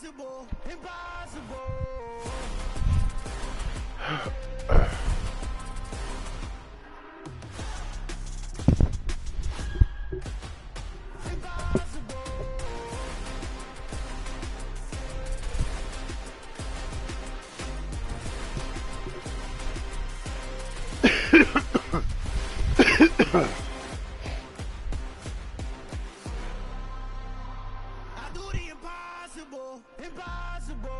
Impossible, impossible. I do the impossible, impossible.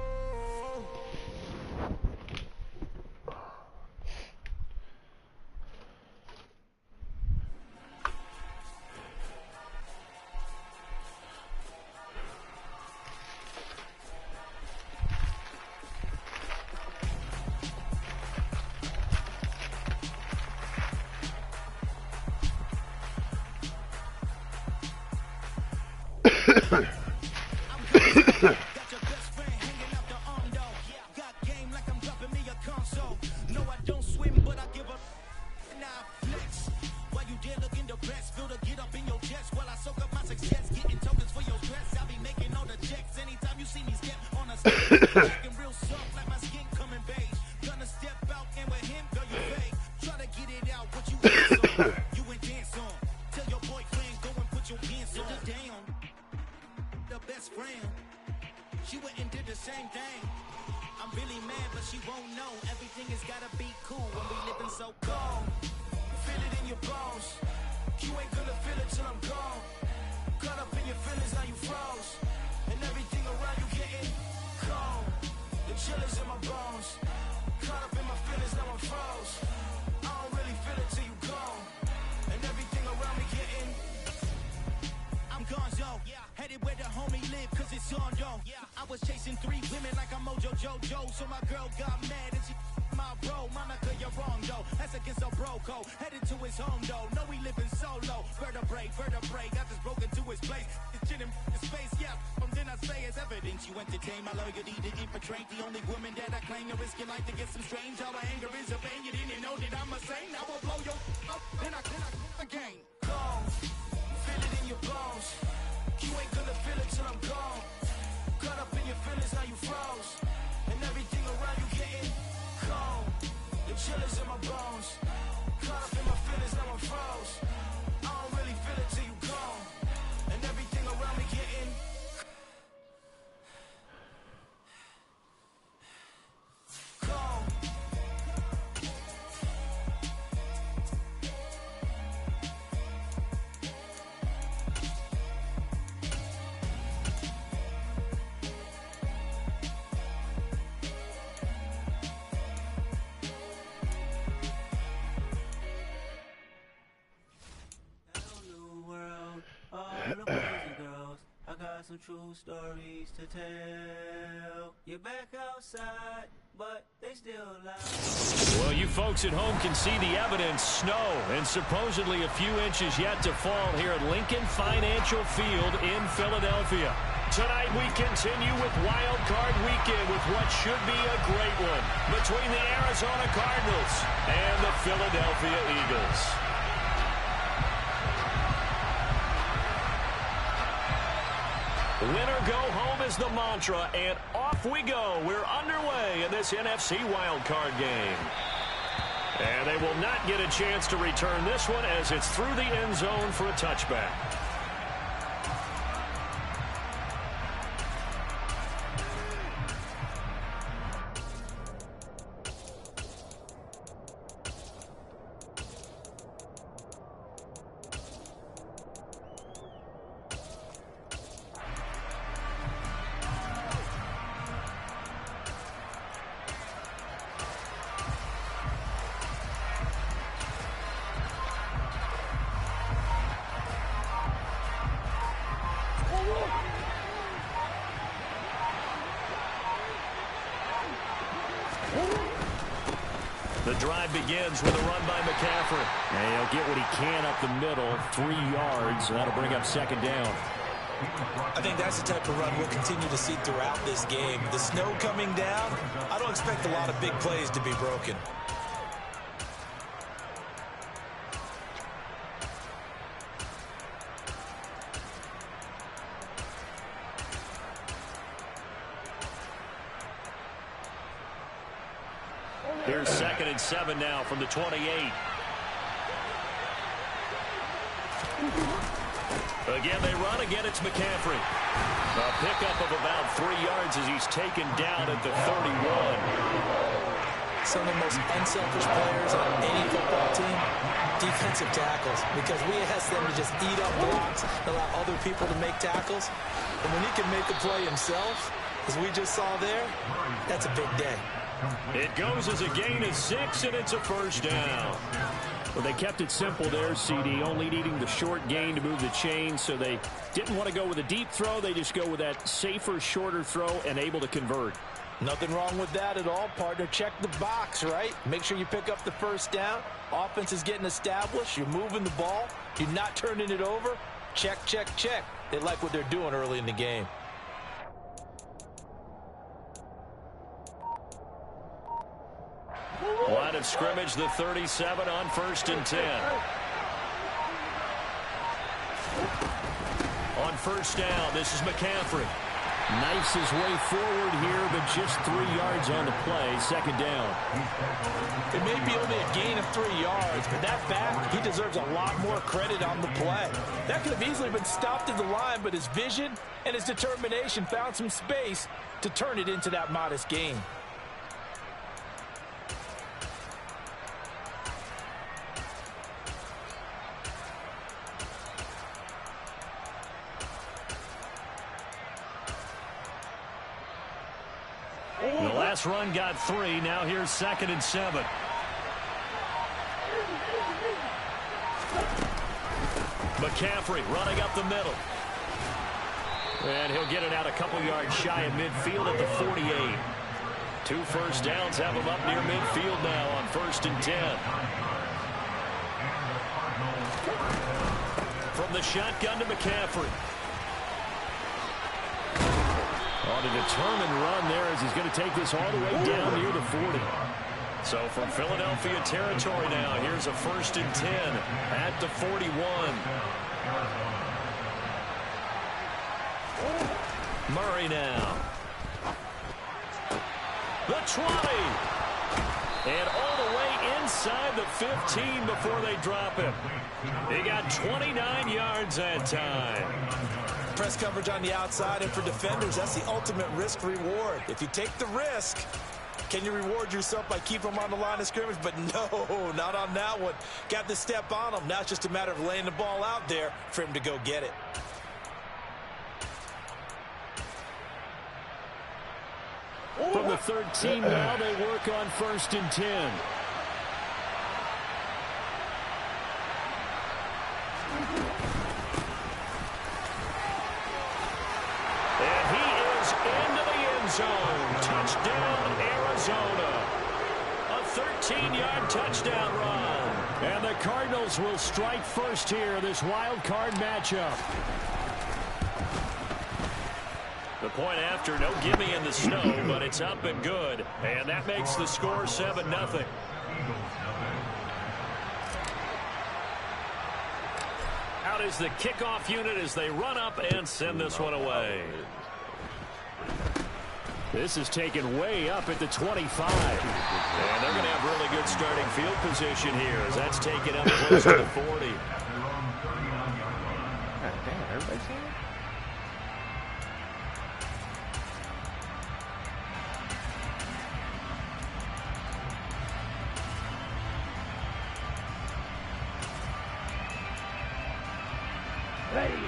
She went and did the same thing. I'm really mad, but she won't know. Everything has gotta be cool when we living so cold. Feel it in your bones. You ain't gonna feel it till I'm gone. Caught up in your feelings, now you froze. And everything around you getting cold. The chill is in my bones. Caught up in my feelings, now I'm froze. I don't really feel it till you gone. And everything around me getting I'm gonzo. Headed where the homie live, cause it's on, yo. I was chasing 3 women like I'm Mojo Jojo. So my girl got mad and she my bro. Monica, you're wrong, though. That's against a bro code. Headed to his home, though. No, we living solo. Vertebrae. I just broke into his place. It's shit in his face, yeah. Then I say it's evidence you entertain my loyalty to infiltrate. The only woman that I claim to risk your life to get some strange. All my anger is a pain. You didn't know that I'm a saint. I will blow your up. Then I again. Gone. Feel it in your bones. You ain't gonna feel it till I'm gone. Caught up in your feelings, now you froze. And everything around you getting cold. The chill is in my bones. Caught up in my feelings, now I'm froze. I don't really feel it till you gone. And everything around me getting cold. Some true stories to tell. You're back outside, but they still loud. Well, you folks at home can see the evidence. Snow and supposedly a few inches yet to fall here at Lincoln Financial Field in Philadelphia. Tonight we continue with Wildcard Weekend with what should be a great one between the Arizona Cardinals and the Philadelphia Eagles. Winner go home is the mantra, and off we go. We're underway in this NFC wildcard game. And they will not get a chance to return this one as it's through the end zone for a touchback. The drive begins with a run by McCaffrey. And he'll get what he can up the middle, 3 yards. That'll bring up second down. I think that's the type of run we'll continue to see throughout this game. The snow coming down, I don't expect a lot of big plays to be broken. Here's 2nd and 7 now from the 28. Again, they run. Again, it's McCaffrey. A pickup of about 3 yards as he's taken down at the 31. Some of the most unselfish players on any football team, defensive tackles, because we ask them to just eat up blocks, allow other people to make tackles. And when he can make a play himself, as we just saw there, that's a big day. It goes as a gain of 6, and it's a first down. Well, they kept it simple there, CD, only needing the short gain to move the chain, so they didn't want to go with a deep throw. They just go with that safer, shorter throw and able to convert. Nothing wrong with that at all, partner. Check the box, right? Make sure you pick up the first down. Offense is getting established. You're moving the ball. You're not turning it over. Check, check, check. They like what they're doing early in the game. Line of scrimmage, the 37 on 1st and 10. On 1st down, this is McCaffrey. Knifes his way forward here, but just 3 yards on the play. 2nd down. It may be only a gain of 3 yards, but that back, he deserves a lot more credit on the play. That could have easily been stopped at the line, but his vision and his determination found some space to turn it into that modest gain. The last run got 3. Now here's 2nd and 7. McCaffrey running up the middle. And he'll get it out a couple yards shy of midfield at the 48. 2 first downs have him up near midfield now on 1st and 10. From the shotgun to McCaffrey. On a determined run there as he's going to take this all the way down near the 40. So from Philadelphia territory now, here's a 1st and 10 at the 41. Murray now. The 20. And all the way inside the 15 before they drop him. He got 29 yards that time. Press coverage on the outside, and for defenders, that's the ultimate risk reward. If you take the risk, can you reward yourself by keeping them on the line of scrimmage? But no, not on that one. Got the step on him. Now it's just a matter of laying the ball out there for him to go get it. From the 13 now, they work on 1st and 10. Zone. Touchdown, Arizona. A 13-yard touchdown run. And the Cardinals will strike first here, this wild card matchup. The point after, no gimme in the snow, but it's up and good. And that makes the score 7-0. Out is the kickoff unit as they run up and send this one away. This is taken way up at the 25. And they're going to have really good starting field position here as that's taken up close to the 40.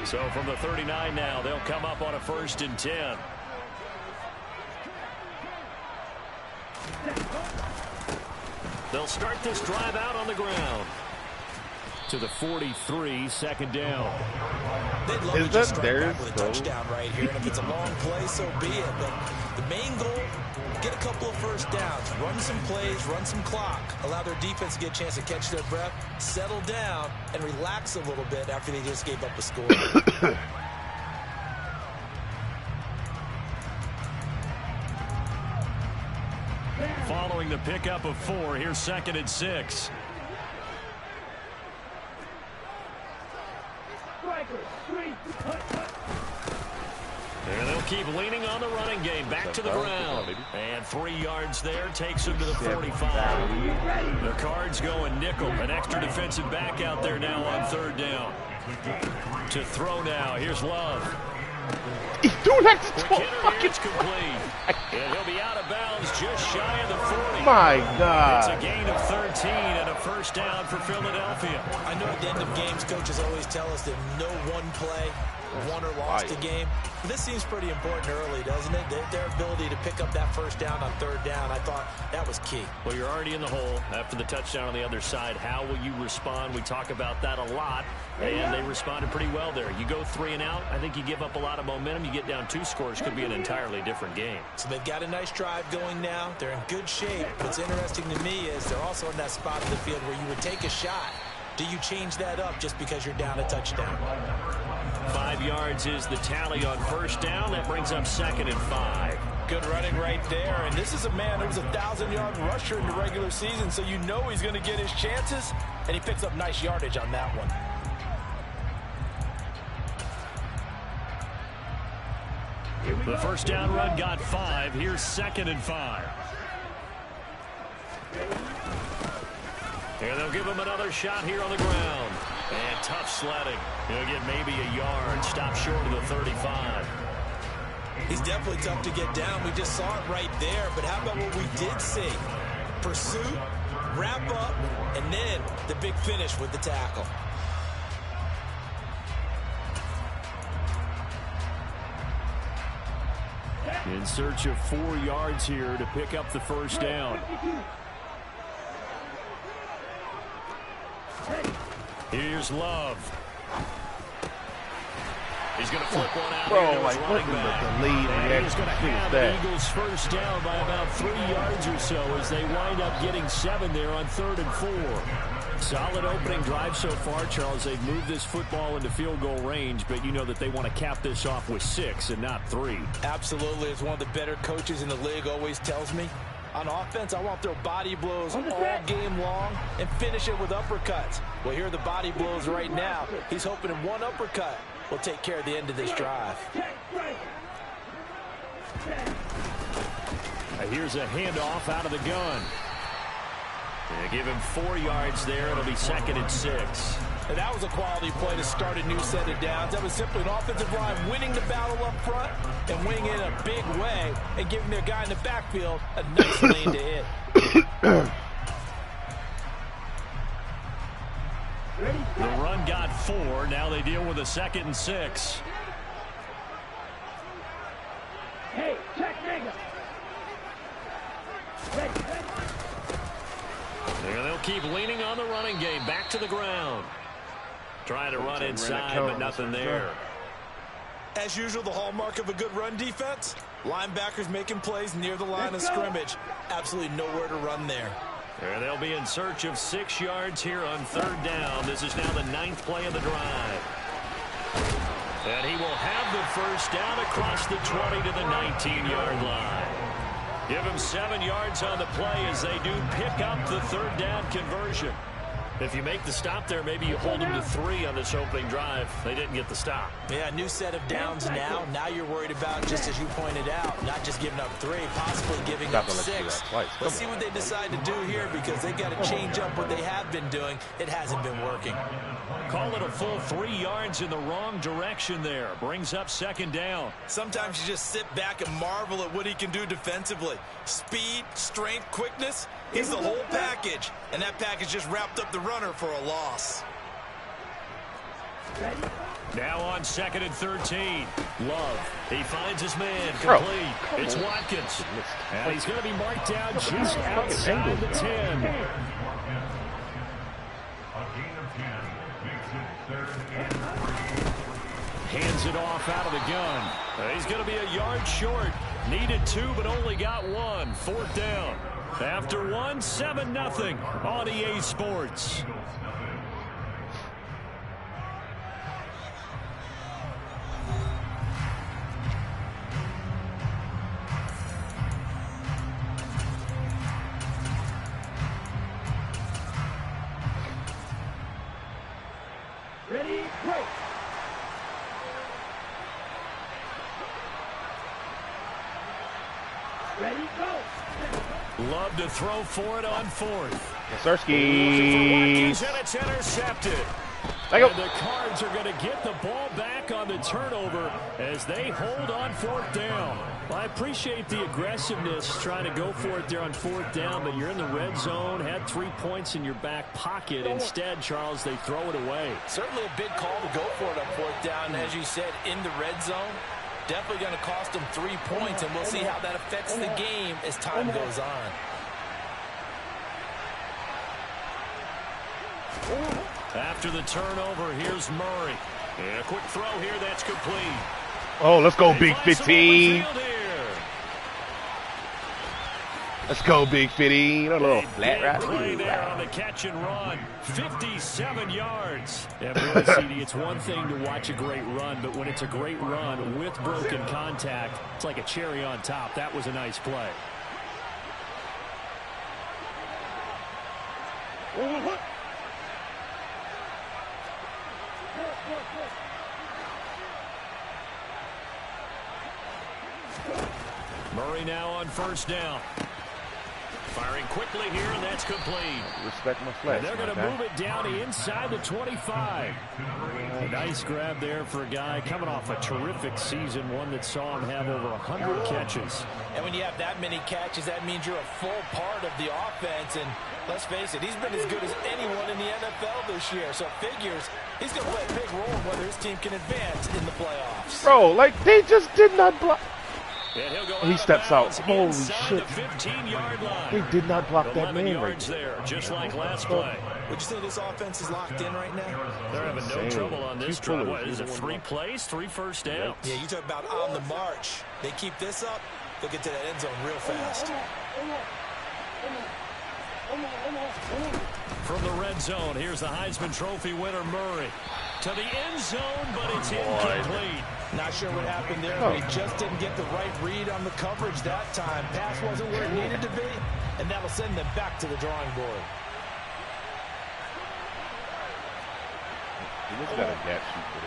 So from the 39 now, they'll come up on a 1st and 10. They'll start this drive out on the ground. To the 43, 2nd down. They'd love to just strike back with a touchdown right here. And if it's a long play, so be it. But the main goal, get a couple of first downs. Run some plays, run some clock. Allow their defense to get a chance to catch their breath, settle down, and relax a little bit after they just gave up a score. Following the pickup of 4, here's 2nd and 6. And they'll keep leaning on the running game. Back to the ground. And 3 yards there takes him to the 45. The Cards going nickel. An extra defensive back out there now on 3rd down. To throw now. Here's Love. Dude, that's fucking complete. And he'll be out of bounds just shy of the 40. My God. It's a gain of 13 and a first down for Philadelphia. I know at the end of games, coaches always tell us that no one play won or lost a game. But this seems pretty important early, doesn't it? Their ability to pick up that first down on 3rd down, I thought that was key. Well, you're already in the hole after the touchdown on the other side. How will you respond? We talk about that a lot, and they responded pretty well there. You go 3 and out, I think you give up a lot of momentum. You get down 2 scores, could be an entirely different game. So they've got a nice drive going now. They're in good shape. What's interesting to me is they're also in that spot of the field where you would take a shot. Do you change that up just because you're down a touchdown? 5 yards is the tally on first down. That brings up 2nd and 5. Good running right there. And this is a man who was a 1,000-yard rusher in the regular season, so you know he's going to get his chances. And he picks up nice yardage on that one. The first down run got 5. Here's 2nd and 5. And they'll give him another shot here on the ground. And tough sledding. He'll get maybe a yard. Stop short of the 35. He's definitely tough to get down. We just saw it right there. But how about what we did see? Pursuit, wrap up, and then the big finish with the tackle. In search of 4 yards here to pick up the first down. Here's Love. He's going to flip one out. Bro, like, what is the lead reaction? He's going to have the Eagles first down by about 3 yards or so as they wind up getting 7 there on 3rd and 4. Solid opening drive so far, Charles. They've moved this football into field goal range, but you know that they want to cap this off with 6 and not 3. Absolutely. As one of the better coaches in the league always tells me, on offense, I want to throw body blows all game long and finish it with uppercuts. Well, here are the body blows right now. He's hoping in one uppercut will take care of the end of this drive. Here's a handoff out of the gun. They give him 4 yards there. It'll be 2nd and 6. And that was a quality play to start a new set of downs. That was simply an offensive line winning the battle up front and winning it in a big way and giving their guy in the backfield a nice lane to hit. The run got 4. Now they deal with a 2nd and 6. Hey, check nigga. There they'll keep leaning on the running game. Back to the ground. Trying to run inside, but nothing there. As usual, the hallmark of a good run defense, linebackers making plays near the line of scrimmage. Absolutely nowhere to run there. There they'll be in search of 6 yards here on 3rd down. This is now the 9th play of the drive. And he will have the first down across the 20 to the 19-yard line. Give him 7 yards on the play as they do pick up the 3rd down conversion. If you make the stop there, maybe you hold them to 3 on this opening drive. They didn't get the stop. Yeah, new set of downs now. Now you're worried about, just as you pointed out, not just giving up 3, possibly giving up 6. Let's see what they decide to do here because they've got to change up what they have been doing. It hasn't been working. Call it a full 3 yards in the wrong direction there. Brings up 2nd down. Sometimes you just sit back and marvel at what he can do defensively. Speed, strength, quickness. He's the whole package. And that package just wrapped up the runner for a loss. Now on 2nd and 13. Love. He finds his man complete. It's Watkins. And he's going to be marked down just outside the 10. Hands it off out of the gun. He's going to be a yard short. Needed 2, but only got 1. 4th down. After 1, 7-0 on EA Sports. Ready, break. Ready, go. Love to throw for it on fourth. Sirski. And it's intercepted. There you go. And the Cards are going to get the ball back on the turnover as they hold on fourth down. Well, I appreciate the aggressiveness trying to go for it there on fourth down, but you're in the red zone, had 3 points in your back pocket. Instead, Charles, they throw it away. Certainly a big call to go for it on fourth down. As you said, in the red zone, definitely going to cost them 3 points, and we'll see how that affects the game as time goes on. After the turnover, here's Murray. And a quick throw here that's complete. Oh, let's go, Big 15. Let's go, Big 15. A little flat right play there on the catch and run. 57 yards. And boy, CD, it's one thing to watch a great run, but when it's a great run with broken contact, it's like a cherry on top. That was a nice play. Murray now on first down. Firing quickly here, and that's complete. Respect my flex. And they're going to move it down to inside the 25. A nice grab there for a guy coming off a terrific season, one that saw him have over 100 catches. And when you have that many catches, that means you're a full part of the offense. And let's face it, he's been as good as anyone in the NFL this year. So it figures he's going to play a big role in whether his team can advance in the playoffs. Bro, like, they just did not block. He steps out. Holy shit. They did not block that man right there, just like last play. Would you say this offense is locked in right now? They're having no trouble on this drive. What is it, 3 plays, 3 first downs? Yeah, you talk about on the march. They keep this up, they'll get to that end zone real fast. From the red zone, here's the Heisman Trophy winner, Murray. To the end zone, but it's incomplete. Not sure what happened there, but he just didn't get the right read on the coverage that time. Pass wasn't where it needed to be, and that'll send them back to the drawing board. He just got a gap shoot for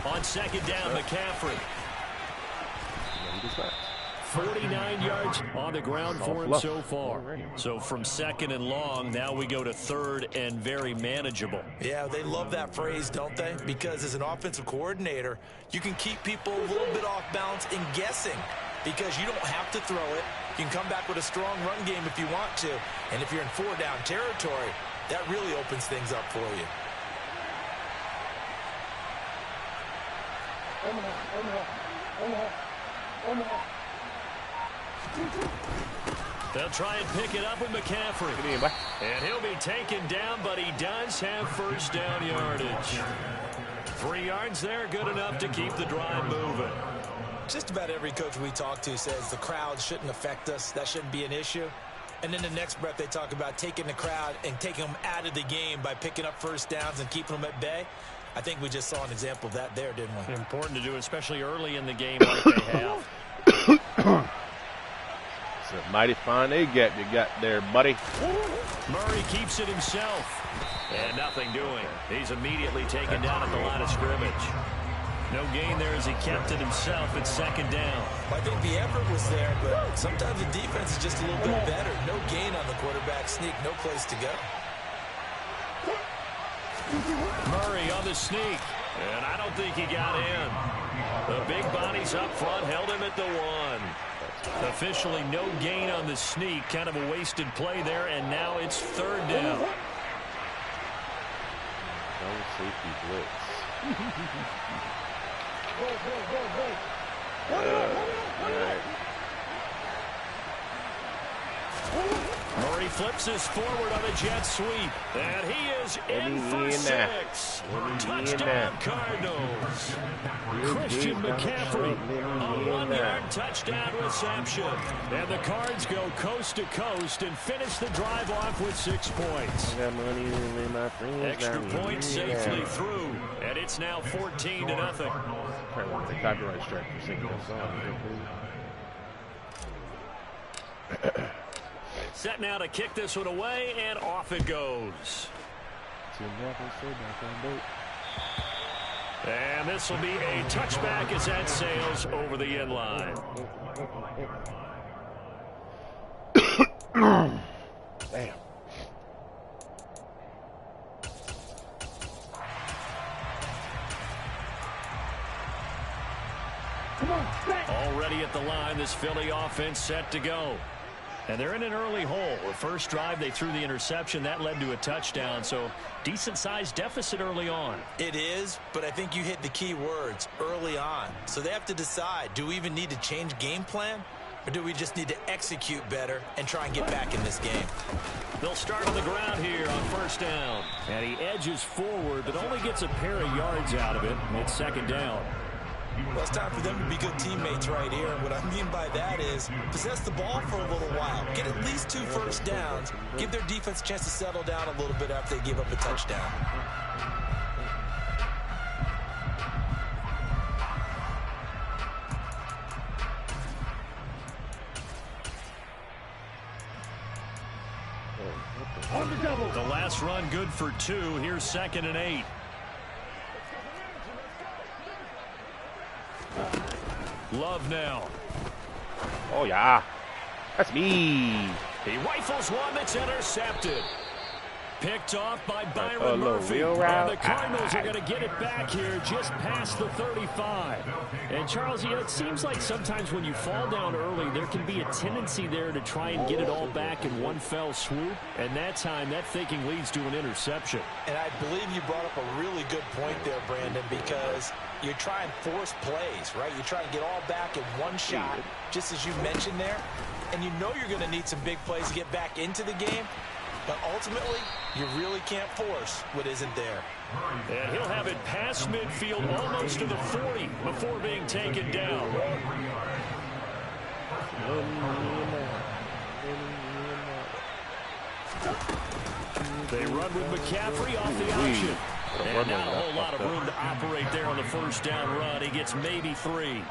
this. On second down, McCaffrey. No, he does not. 49 yards on the ground for him so far. So from second and long, now we go to third and very manageable. Yeah, they love that phrase, don't they? Because as an offensive coordinator, you can keep people a little bit off balance and guessing because you don't have to throw it. You can come back with a strong run game if you want to. And if you're in 4-down territory, that really opens things up for you. They'll try and pick it up with McCaffrey. And he'll be taken down, but he does have first down yardage. 3 yards there, good enough to keep the drive moving. Just about every coach we talk to says the crowd shouldn't affect us. That shouldn't be an issue. And in the next breath, they talk about taking the crowd and taking them out of the game by picking up first downs and keeping them at bay. I think we just saw an example of that there, didn't we? Important to do, especially early in the game like they have. It's a mighty fine egg gap you got there, buddy. Murray keeps it himself. And nothing doing. He's immediately taken down at the line of scrimmage. No gain there as he kept it himself at second down. I think the effort was there, but sometimes the defense is just a little bit better. No gain on the quarterback sneak. No place to go. Murray on the sneak. And I don't think he got in. The big bodies up front held him at the 1. Officially no gain on the sneak. Kind of a wasted play there, and now it's third down. No safety blitz. Murray flips us forward on a jet sweep. And he is in for 6. Touchdown Cardinals. Christian McCaffrey, a 1-yard touchdown reception. And the Cards go coast to coast and finish the drive off with 6 points. Extra point safely through. And it's now 14-0. The copyright strike for singing that song. Set now to kick this one away, and off it goes. And this will be a touchback as that sails over the end line. Damn. Already at the line, this Philly offense set to go. And they're in an early hole. The first drive, they threw the interception. That led to a touchdown, so decent-sized deficit early on. It is, but I think you hit the key words, early on. So they have to decide, do we even need to change game plan? Or do we just need to execute better and try and get back in this game? They'll start on the ground here on first down. And he edges forward, but only gets a pair of yards out of it. It's second down. Well, it's time for them to be good teammates right here. And what I mean by that is possess the ball for a little while. Get at least 2 first downs. Give their defense a chance to settle down a little bit after they give up a touchdown. The last run good for 2. Here's 2nd and 8. Love now. Oh, yeah. That's me. He rifles one that's intercepted. Picked off by Byron Murphy. And the Cardinals are going to get it back here just past the 35. And, Charles, you know, it seems like sometimes when you fall down early, there can be a tendency there to try and get it all back in one fell swoop. And that time, that thinking leads to an interception. And I believe you brought up a really good point there, Brandon, because you try and force plays, right? You try and get all back in one shot, just as you mentioned there. And you know you're going to need some big plays to get back into the game. But ultimately, you really can't force what isn't there. And he'll have it past midfield, almost to the 40, before being taken down. They run with McCaffrey off the option. And not a whole lot of room to operate there on the first down run. He gets maybe 3.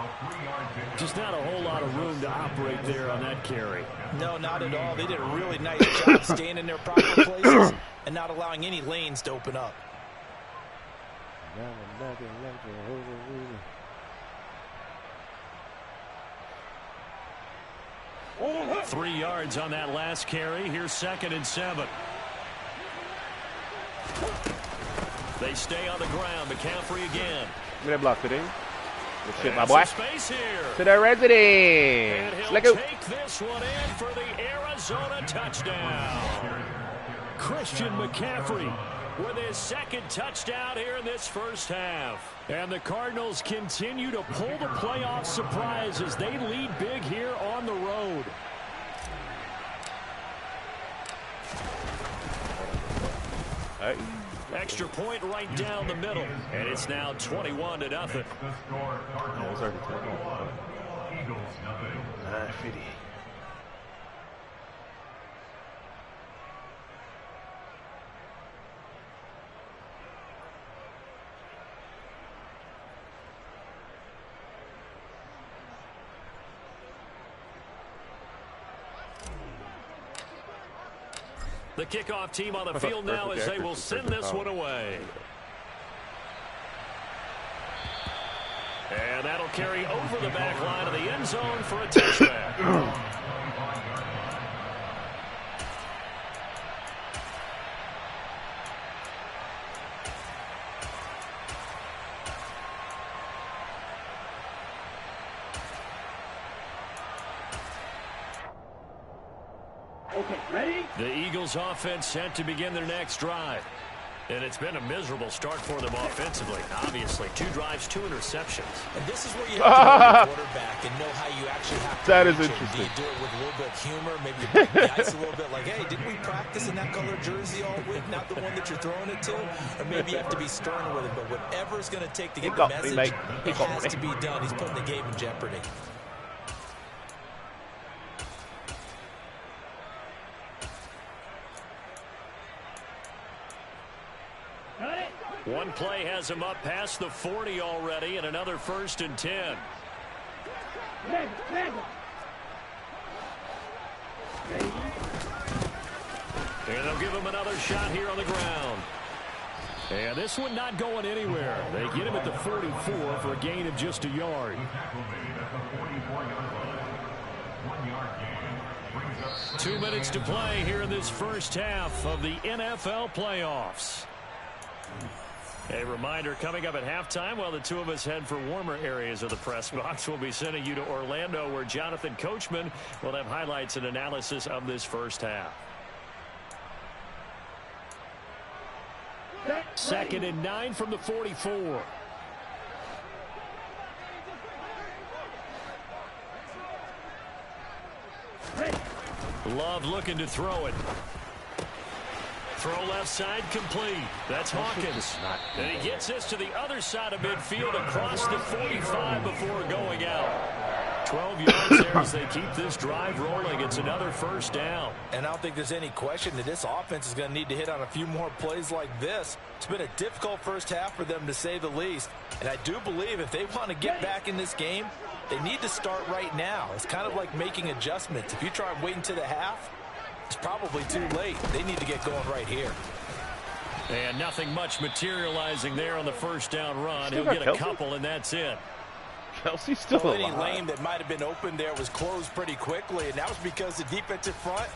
Just not a whole lot of room to operate there on that carry. No, not at all. They did a really nice job staying in their proper places and not allowing any lanes to open up. 3 yards on that last carry. Here's 2nd and 7. They stay on the ground. McCaffrey again. Give me that block today. Good shit, my boy. Space here. To the resident. And he'll Let's go. take this one in for the Arizona touchdown. Christian McCaffrey with his 2nd touchdown here in this first half. And the Cardinals continue to pull the playoff surprise as they lead big here on the road. Hey. Extra point right down the middle. And it's now 21-0. Yeah, it's already 9:50. The kickoff team on the field now as they will send this one away. And that'll carry over the back line of the end zone for a touchback. Okay, ready? The Eagles offense set to begin their next drive. And it's been a miserable start for them offensively. Obviously, 2 drives, 2 interceptions. And this is where you have to be a quarterback and know how you actually have to That is reach interesting. it. Do you do it with a little bit of humor? Maybe you break the ice a little bit like, hey, didn't we practice in that color jersey all week? Not the one that you're throwing it to? Or maybe you have to be stern with it. But whatever it's going to take to get the message, it has to be done. He's putting the game in jeopardy. One play has him up past the 40 already, and another 1st and 10. And they'll give him another shot here on the ground. And this one not going anywhere. They get him at the 44 for a gain of just a yard. 2 minutes to play here in this first half of the NFL playoffs. A reminder, coming up at halftime, while the two of us head for warmer areas of the press box, we'll be sending you to Orlando, where Jonathan Coachman will have highlights and analysis of this first half. 2nd and 9 from the 44. Love looking to throw it. Throw left side complete. That's Hawkins. And he gets this to the other side of midfield across the 45 before going out. 12 yards there as they keep this drive rolling. It's another first down. And I don't think there's any question that this offense is going to need to hit on a few more plays like this. It's been a difficult first half for them, to say the least. And I do believe if they want to get back in this game, they need to start right now. It's kind of like making adjustments. If you try and wait until the half, it's probably too late. They need to get going right here. And nothing much materializing there on the first down run. He'll get a couple, and that's it. Kelsey's still alive. Any lane that might have been open there was closed pretty quickly, and that was because the defensive front,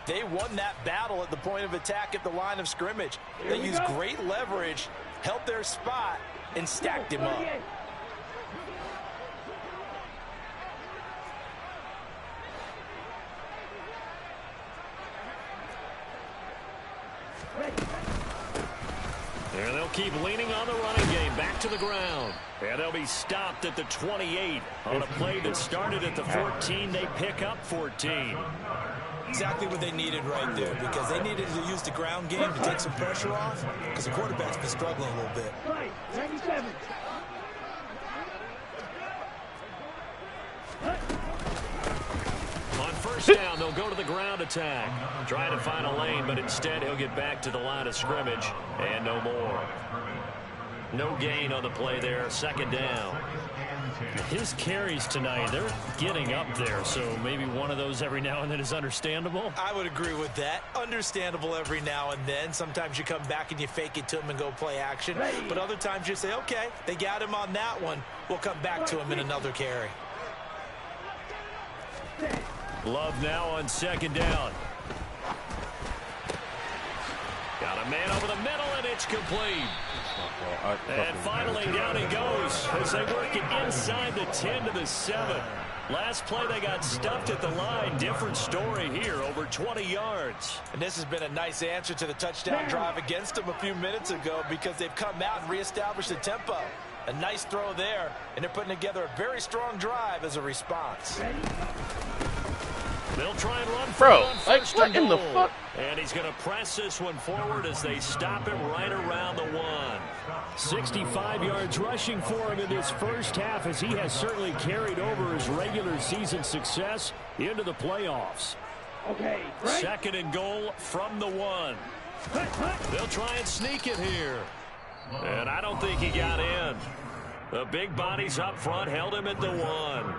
they won that battle at the point of attack at the line of scrimmage. They used great leverage, held their spot, and stacked him up. And they'll keep leaning on the running game, back to the ground. And they'll be stopped at the 28 on a play that started at the 14. They pick up 14. Exactly what they needed right there, because they needed to use the ground game to take some pressure off, because the quarterback's been struggling a little bit. 97. On first down, they'll go to the ground attack. Trying to find a lane, but instead he'll get back to the line of scrimmage, and no more. No gain on the play there, 2nd down. His carries tonight, they're getting up there, so maybe one of those every now and then is understandable. I would agree with that. Understandable every now and then. Sometimes you come back and you fake it to him and go play action. But other times you say, okay, they got him on that one. We'll come back to him in another carry. Love now on 2nd down. Got a man over the middle, and it's complete. And finally down he goes as they work it inside the 10 to the 7. Last play they got stuffed at the line. Different story here, over 20 yards. And this has been a nice answer to the touchdown drive against them a few minutes ago, because they've come out and reestablished the tempo. A nice throw there, and they're putting together a very strong drive as a response. They'll try and run Bro, on like, first what and in the goal. fuck? And he's going to press this one forward as they stop him right around the 1. 65 yards rushing for him in this first half, as he has certainly carried over his regular season success into the playoffs. Okay, right. 2nd and goal from the 1. They'll try and sneak it here. And I don't think he got in. The big bodies up front held him at the 1.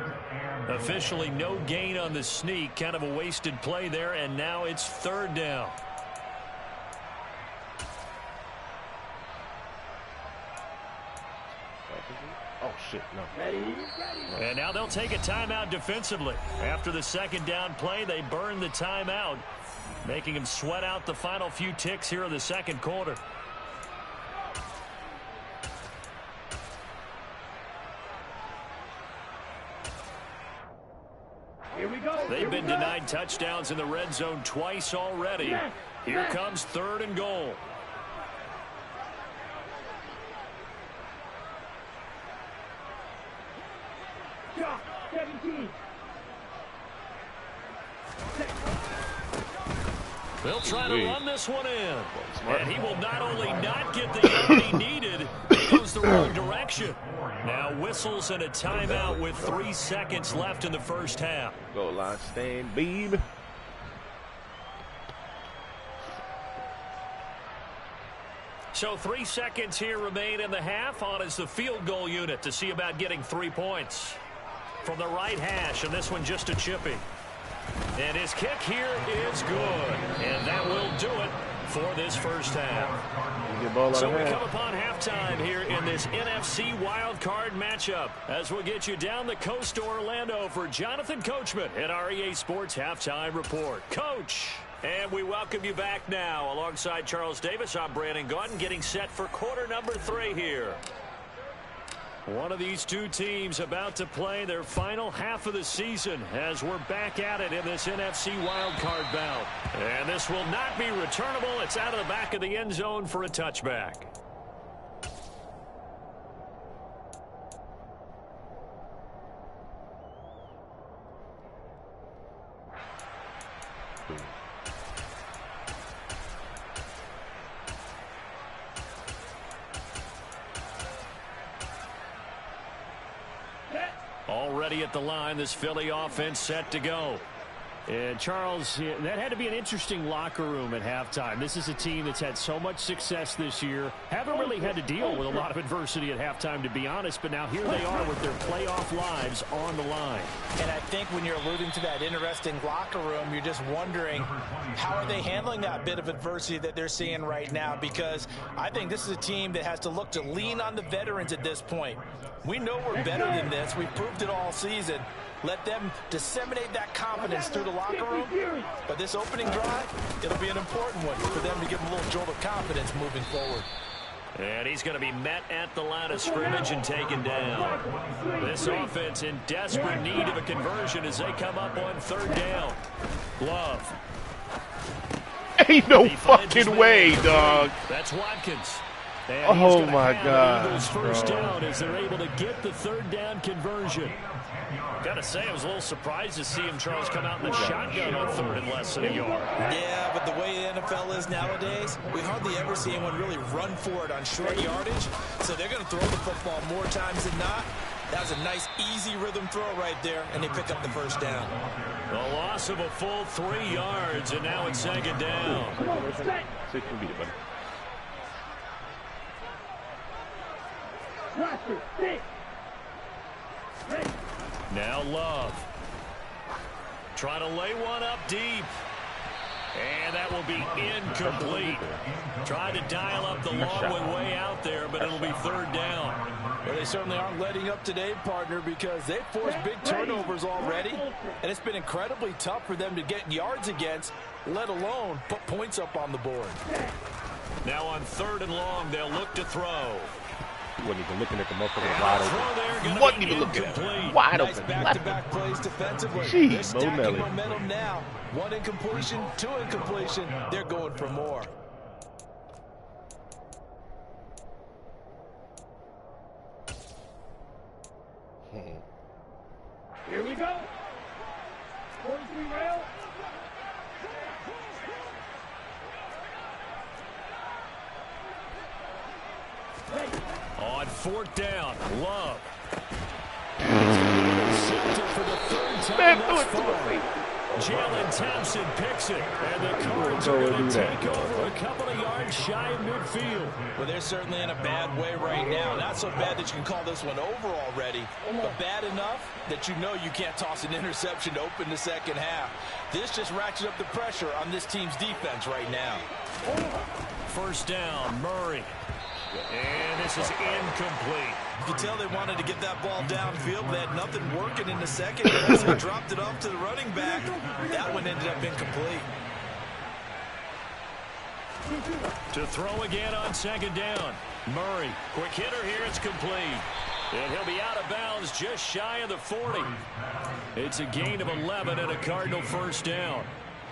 Officially no gain on the sneak. Kind of a wasted play there, and now it's 3rd down. Oh, shit, no. And now they'll take a timeout defensively. After the 2nd down play, they burn the timeout, making them sweat out the final few ticks here in the 2nd quarter. Here we go. They've been denied touchdowns in the red zone twice already. Here comes 3rd and goal. Shot, 17. They'll try to run this one in. And he will not only not get the yard he needed, he goes the wrong direction. Now whistles and a timeout with 3 seconds left in the first half. Goal line stand, babe. So 3 seconds here remain in the half. On is the field goal unit to see about getting 3 points. From the right hash, and this one just a chippy. And his kick here is good. And that will do it for this first half. So we come upon halftime here in this NFC Wildcard matchup as we'll get you down the coast to Orlando for Jonathan Coachman at our EA Sports Halftime Report. Coach! And we welcome you back now. Alongside Charles Davis, I'm Brandon Gaudin, getting set for quarter number 3 here. One of these two teams about to play their final half of the season as we're back at it in this NFC wildcard bout. And this will not be returnable. It's out of the back of the end zone for a touchback. Already at the line, this Philly offense set to go. And Charles, that had to be an interesting locker room at halftime. This is a team that's had so much success this year. Haven't really had to deal with a lot of adversity at halftime, to be honest. But now here they are with their playoff lives on the line. And I think when you're alluding to that interesting locker room, you're just wondering how are they handling that bit of adversity that they're seeing right now? Because I think this is a team that has to look to lean on the veterans at this point. We know we're better than this. We've proved it all season. Let them disseminate that confidence through the locker room. But this opening drive, it'll be an important one for them to give them a little jolt of confidence moving forward. And he's going to be met at the line of scrimmage and taken down. This offense in desperate need of a conversion as they come up on 3rd down. Love. Ain't no fucking way, dog. That's Watkins. Oh my God. First down as they're able to get the 3rd down conversion. Gotta say, I was a little surprised to see him, Charles, come out in the shotgun on 3rd and less than a yard. Yeah, but the way the NFL is nowadays, we hardly ever see anyone really run for it on short yardage. So they're going to throw the football more times than not. That was a nice, easy rhythm throw right there, and they pick up the 1st down. A loss of a full 3 yards, and now it's 2nd down. Now Love. Trying to lay one up deep. And that will be incomplete. Tried to dial up the long one way out there, but it'll be 3rd down. Well, they certainly aren't letting up today, partner, because they've forced big turnovers already. And it's been incredibly tough for them to get yards against, let alone put points up on the board. Now on 3rd and long, they'll look to throw. He wasn't even looking at the motherfucker wide open. Wasn't even looking at him. Wide nice open. Back-to-back plays defensively. Jeez, they're stacking momentum now. 1 incompletion, 2 incompletion. They're going for more. Here we go. 43 rail. On 4th down, Love. Jalen Thompson picks it, and the Cards are going to take over a couple of yards shy of midfield. Well, they're certainly in a bad way right now. Not so bad that you can call this one over already, but bad enough that you know you can't toss an interception to open the 2nd half. This just ratchets up the pressure on this team's defense right now. 1st down, Murray. And this is incomplete. You can tell they wanted to get that ball downfield, but they had nothing working in the second. So they dropped it off to the running back. That one ended up incomplete. To throw again on 2nd down. Murray, quick hitter here, it's complete. And he'll be out of bounds just shy of the 40. It's a gain of 11 and a Cardinal 1st down.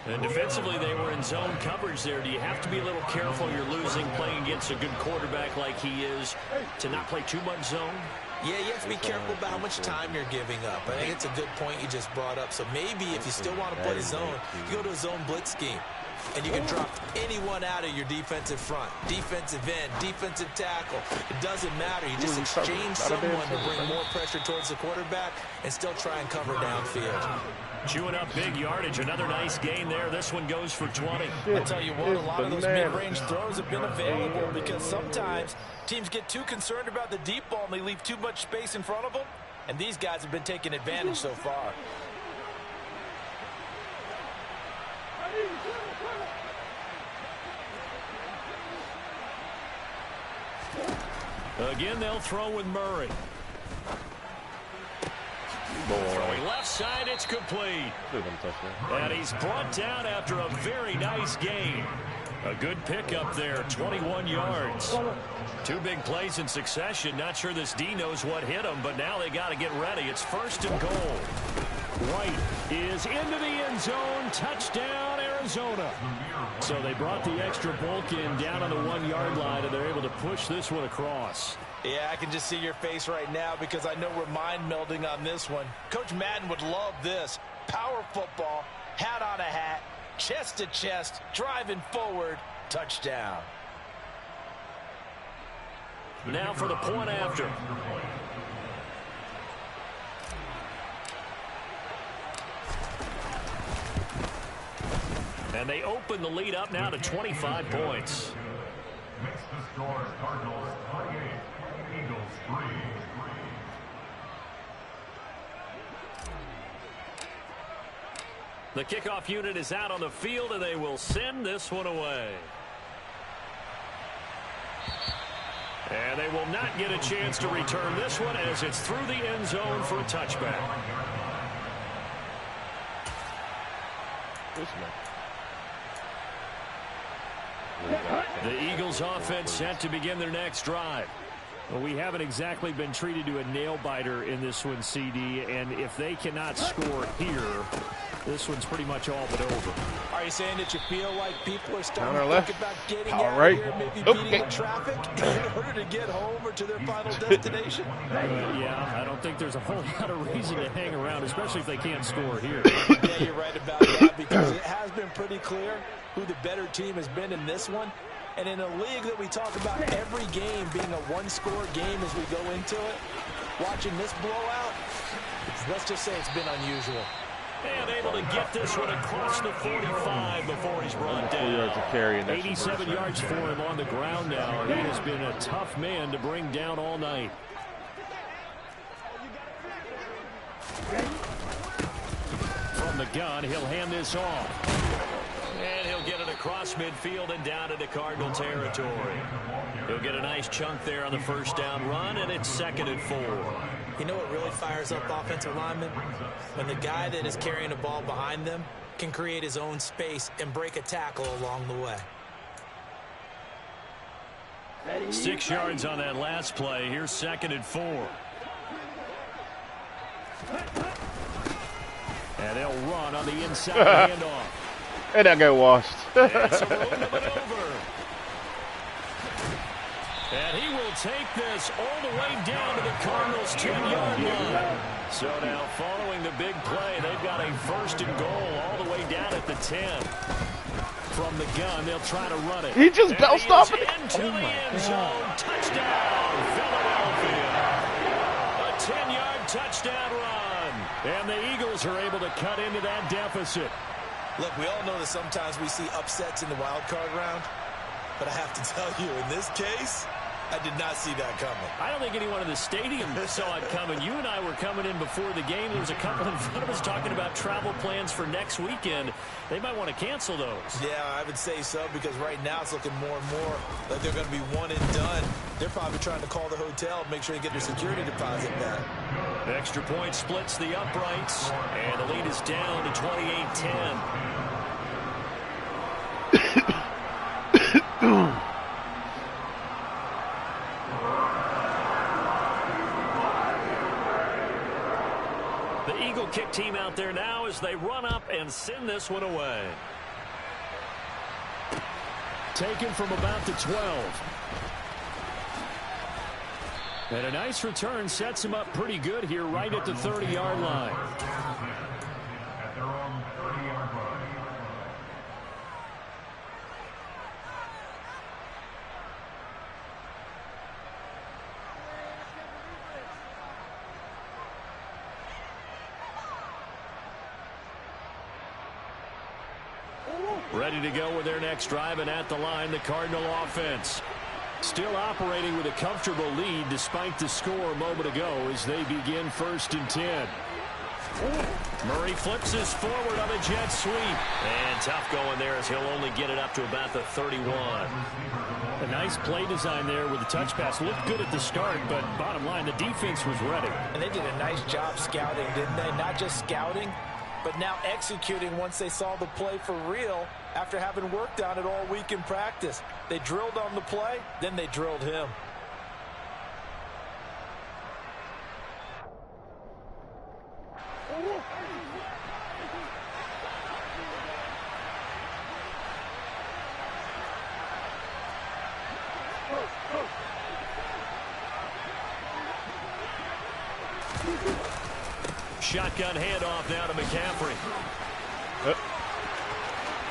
And defensively, they were in zone coverage there. Do you have to be a little careful? You're losing playing against a good quarterback like he is to not play too much zone? Yeah, you have to be careful about how much time you're giving up. I think it's a good point you just brought up. So maybe if you still want to play zone, you go to a zone blitz scheme. And you can drop anyone out of your defensive front. Defensive end, defensive tackle. It doesn't matter. You just exchange someone to bring more pressure towards the quarterback and still try and cover downfield. Chewing up big yardage. Another nice gain there. This one goes for 20. I'll tell you what, a lot of those mid-range throws have been available because sometimes teams get too concerned about the deep ball and they leave too much space in front of them. And these guys have been taking advantage so far. Again, they'll throw with Murray. Throwing left side, it's complete. And he's brought down after a very nice gain. A good pickup there, 21 yards. 2 big plays in succession. Not sure this D knows what hit him, but now they got to get ready. It's 1st and goal. White is into the end zone. Touchdown, Arizona. So they brought the extra bulk in down on the 1-yard line, and they're able to push this one across. Yeah, I can just see your face right now because I know we're mind melding on this one. Coach Madden would love this. Power football, hat on a hat, chest to chest, driving forward, touchdown. Now for the point after. And they open the lead up now to 25 points. Makes the score Cardinals 28, Eagles 3. The kickoff unit is out on the field, and they will send this one away. And they will not get a chance to return this one as it's through the end zone for a touchback. The Eagles offense set to begin their next drive. Well, we haven't exactly been treated to a nail-biter in this one, CD, and if they cannot score here, this one's pretty much all but over. Are you saying that you feel like people are starting to think about getting All out right. here, maybe beating the traffic in order to get home or to their final destination? Yeah, I don't think there's a whole lot of reason to hang around, especially if they can't score here. Yeah, you're right about that because it has been pretty clear who the better team has been in this one. And in a league that we talk about every game being a one-score game as we go into it, watching this blowout, let's just say it's been unusual. And able to get this one across the 45 before he's brought down. 87 yards for him on the ground now. He has been a tough man to bring down all night. From the gun, he'll hand this off. And he'll get it across midfield and down into Cardinal territory. He'll get a nice chunk there on the first down run, and it's 2nd and 4. You know what really fires up offensive linemen? When the guy that is carrying the ball behind them can create his own space and break a tackle along the way. 6 yards on that last play. Here's 2nd and 4. And they'll run on the inside handoff. And I got washed. It's a roll to maneuver. And he will take this all the way down to the Cardinals' 10-yard line. So now following the big play, they've got a 1st and goal all the way down at the 10. From the gun, they'll try to run it. He just bounced off it. Into the end zone. Touchdown, Philadelphia. A 10-yard touchdown run. And the Eagles are able to cut into that deficit. Look, we all know that sometimes we see upsets in the wild card round, but I have to tell you, in this case, I did not see that coming. I don't think anyone in the stadium saw it coming. You and I were coming in before the game. There was a couple in front of us talking about travel plans for next weekend. They might want to cancel those. Yeah, I would say so, because right now it's looking more and more like they're going to be one and done. They're probably trying to call the hotel, make sure they get their security deposit back. Extra point splits the uprights, and the lead is down to 28-10. The Eagle kick team out there now as they run up and send this one away. Taken from about the 12. And a nice return sets him up pretty good here right at the 30-yard line. At their own 30-yard line. Ready to go with their next drive, and at the line, the Cardinal offense. Still operating with a comfortable lead despite the score a moment ago as they begin 1st and 10. Murray flips his forward on a jet sweep. And tough going there as he'll only get it up to about the 31. A nice play design there with the touch pass. Looked good at the start, but bottom line, the defense was ready. And they did a nice job scouting, didn't they? Not just scouting, but now executing once they saw the play for real after having worked on it all week in practice. They drilled on the play, then they drilled him. Shotgun handoff now to McCaffrey.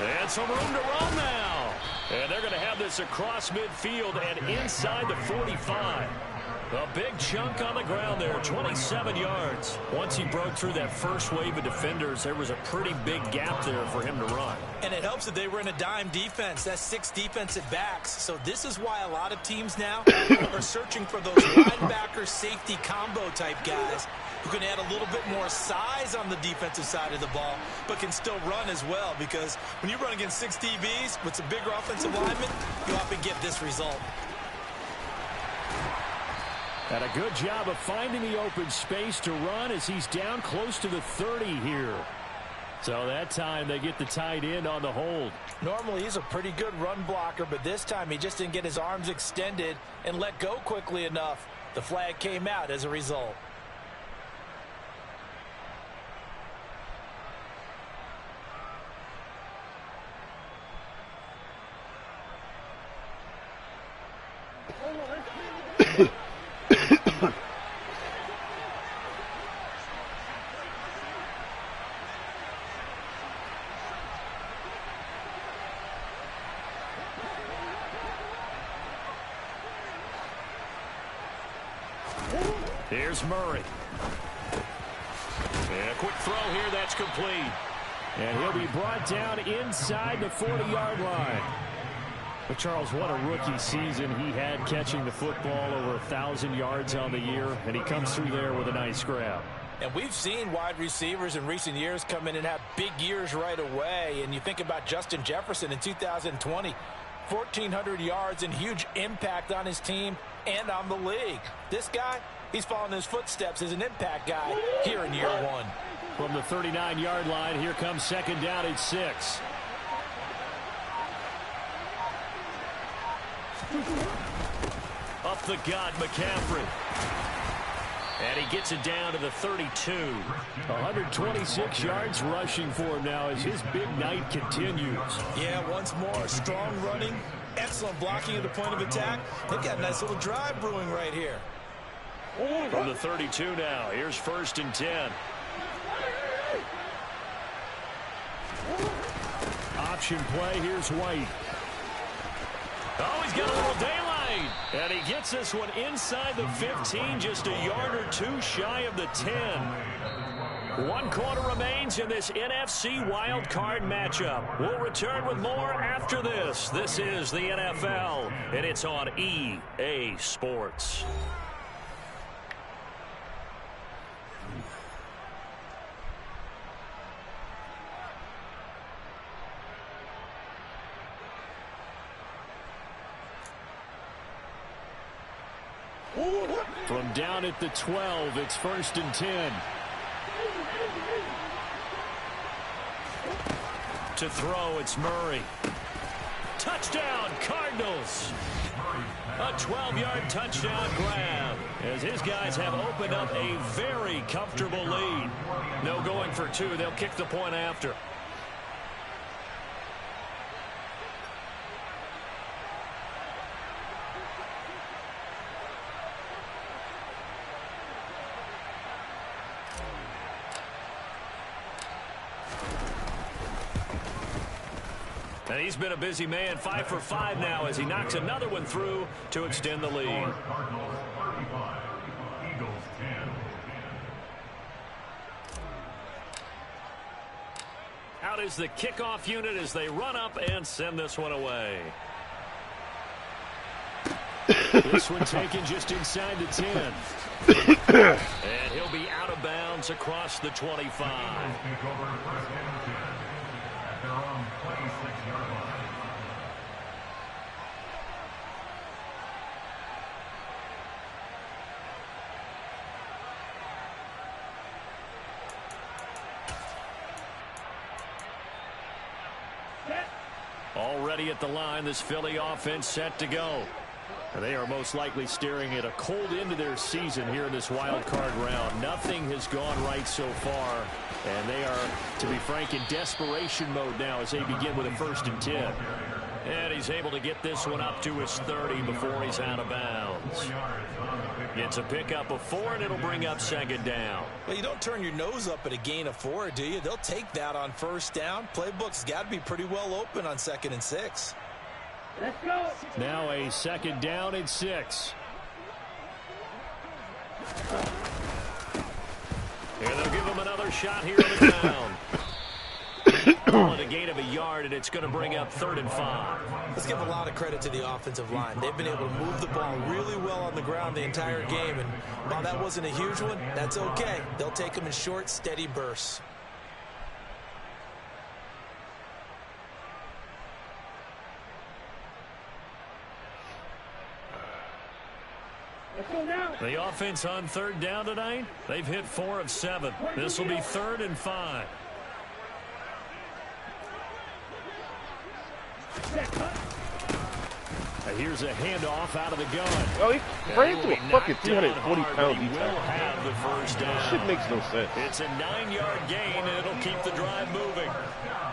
And some room to run now. And they're going to have this across midfield and inside the 45. A big chunk on the ground there, 27 yards. Once he broke through that first wave of defenders, there was a pretty big gap there for him to run. And it helps that they were in a dime defense. That's 6 defensive backs. So this is why a lot of teams now are searching for those linebacker safety combo type guys who can add a little bit more size on the defensive side of the ball, but can still run as well, because when you run against 6 DBs with some bigger offensive linemen, you often get this result. And a good job of finding the open space to run as he's down close to the 30 here. So that time they get the tight end on the hold. Normally he's a pretty good run blocker, but this time he just didn't get his arms extended and let go quickly enough. The flag came out as a result. Here's Murray. And a quick throw here, that's complete. And he'll be brought down inside the 40-yard line. But Charles, what a rookie season he had, catching the football over 1,000 yards on the year, and he comes through there with a nice grab. And we've seen wide receivers in recent years come in and have big years right away. And you think about Justin Jefferson in 2020, 1,400 yards and huge impact on his team and on the league. This guy, he's following his footsteps as an impact guy here in year one. From the 39-yard line, here comes second down at 6. Up the gut, McCaffrey. And he gets it down to the 32. 126 yards rushing for him now as his big night continues. Yeah, once more, strong running, excellent blocking at the point of attack. They've got a nice little drive brewing right here. From the 32 now, here's 1st and 10. Option play, here's White. Oh, he's got a little daylight. And he gets this one inside the 15, just a yard or two shy of the 10. 1 quarter remains in this NFC Wildcard matchup. We'll return with more after this. This is the NFL, and it's on EA Sports. From down at the 12, it's 1st and 10. To throw, it's Murray. Touchdown, Cardinals. A 12-yard touchdown grab as his guys have opened up a very comfortable lead. No going for 2. They'll kick the point after. And he's been a busy man, 5 for 5 now as he knocks another one through to extend the lead. Cardinals 35, Eagles 10. Out is the kickoff unit as they run up and send this one away. This one taken just inside the 10. And he'll be out of bounds downs across the 25. Take over 1st and 10 at their own 26-yard line. Already at the line, this Philly offense set to go. And they are most likely staring at a cold end to their season here in this wild card round. Nothing has gone right so far, and they are, to be frank, in desperation mode now as they begin with a 1st and 10. And he's able to get this one up to his 30 before he's out of bounds. It's a pickup of 4, and it'll bring up 2nd down. Well, you don't turn your nose up at a gain of 4, do you? They'll take that on 1st down. Playbook's got to be pretty well open on 2nd and 6. Let's go. Now a 2nd down and 6. And they'll give him another shot here on the ground. Call it a gain of a yard, and it's going to bring up 3rd and 5. Let's give a lot of credit to the offensive line. They've been able to move the ball really well on the ground the entire game, and while that wasn't a huge one, that's okay. They'll take them in short, steady bursts. The offense on 3rd down tonight, they've hit 4 of 7. This will be 3rd and 5. And here's a handoff out of the gun. Oh, he ran into a fucking 340-pound He will have the 1st down. Shit makes no sense. It's a 9-yard gain, and it'll keep the drive moving.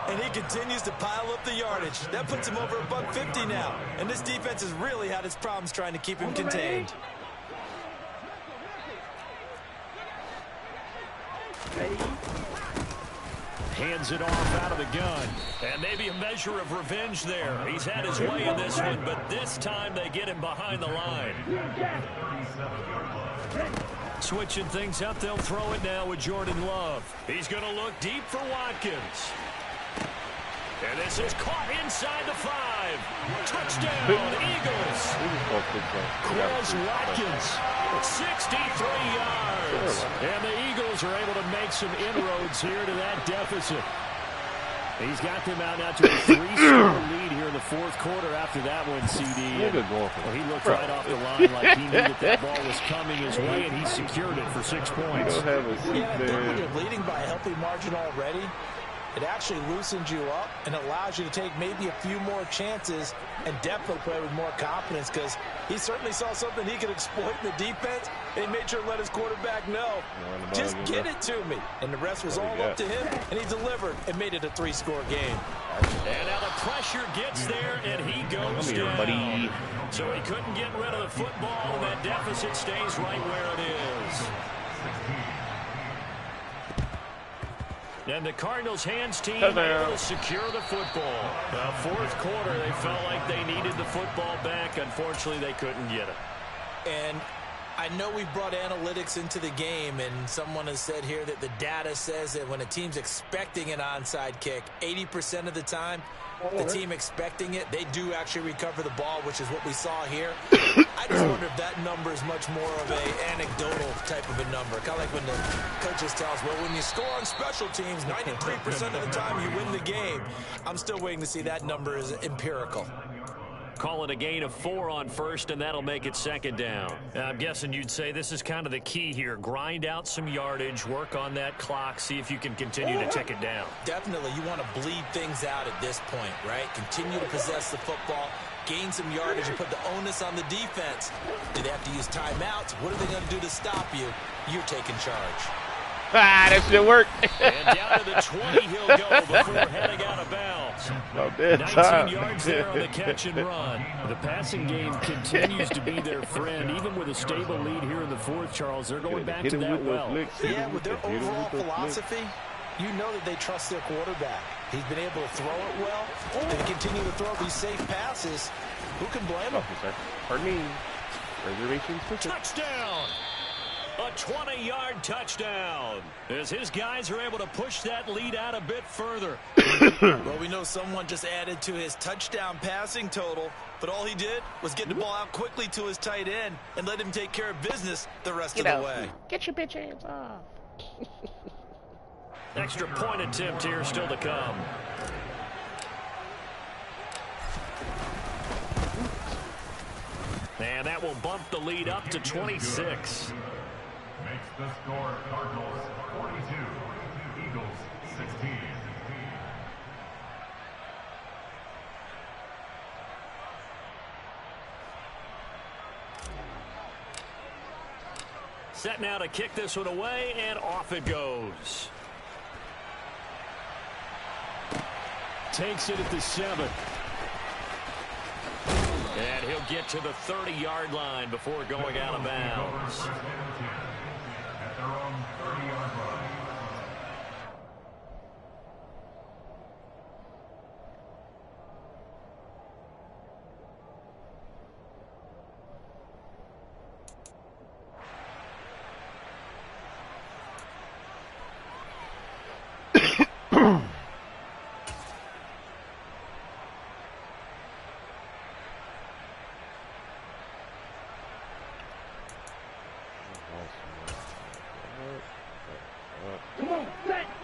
And he continues to pile up the yardage. That puts him over $150 now. And this defense has really had its problems trying to keep him contained. Hands it off out of the gun. And maybe a measure of revenge there. He's had his way in this one, but this time they get him behind the line. Switching things up, they'll throw it now with Jordan Love. He's going to look deep for Watkins. And this is caught inside the 5. Touchdown, Eagles. Chris Watkins, 63 yards. And the Eagles are able to make some inroads here to that deficit. He's got them out now to a 3-score lead here in the 4th quarter after that one, CD. Well, he looked right off the line like he knew that ball was coming his way, and he secured it for 6 points. When you're leading by a healthy margin already, it actually loosens you up and allows you to take maybe a few more chances and definitely play with more confidence, because he certainly saw something he could exploit in the defense, and he made sure to let his quarterback know, just get it to me. And the rest was all up to him, and he delivered and made it a 3-score game. And now the pressure gets there, and he goes down. So he couldn't get rid of the football, and that deficit stays right where it is. And the Cardinals' hands team able to secure the football. Now, 4th quarter, they felt like they needed the football back. Unfortunately, they couldn't get it. And I know we brought analytics into the game, and someone has said here that the data says that when a team's expecting an onside kick, 80% of the time, the team expecting it, they do actually recover the ball, which is what we saw here. I just wonder if that number is much more of an anecdotal type of a number. Kind of like when the coaches tell us, well, when you score on special teams, 93% of the time you win the game. I'm still waiting to see that number is empirical. Call it a gain of 4 on 1st, and that'll make it 2nd down. I'm guessing you'd say this is kind of the key here. Grind out some yardage, work on that clock, see if you can continue to tick it down. Definitely. You want to bleed things out at this point, right? Continue to possess the football, gain some yardage, and put the onus on the defense. Do they have to use timeouts? What are they going to do to stop you? You're taking charge. That shit worked. And down to the 20 he'll go before heading out of bounds. 19 yards there on the catch and run. The passing game continues to be their friend. Even with a stable lead here in the 4th, Charles, they're going back to that well. Yeah, with their overall philosophy, you know that they trust their quarterback. He's been able to throw it well, and continue to throw these safe passes. Who can blame him? Pardon me. Reservations. Touchdown! A 20-yard touchdown as his guys are able to push that lead out a bit further. Well, we know someone just added to his touchdown passing total, but all he did was get the ball out quickly to his tight end and let him take care of business the rest of the way. Get your bitch hands off. Extra point attempt here still to come. And that will bump the lead up to 26. Makes the score Cardinals 42, Eagles 16. Set now to kick this one away, and off it goes. Takes it at the 7. And he'll get to the 30-yard line before going out of bounds. At their own 30-yard line.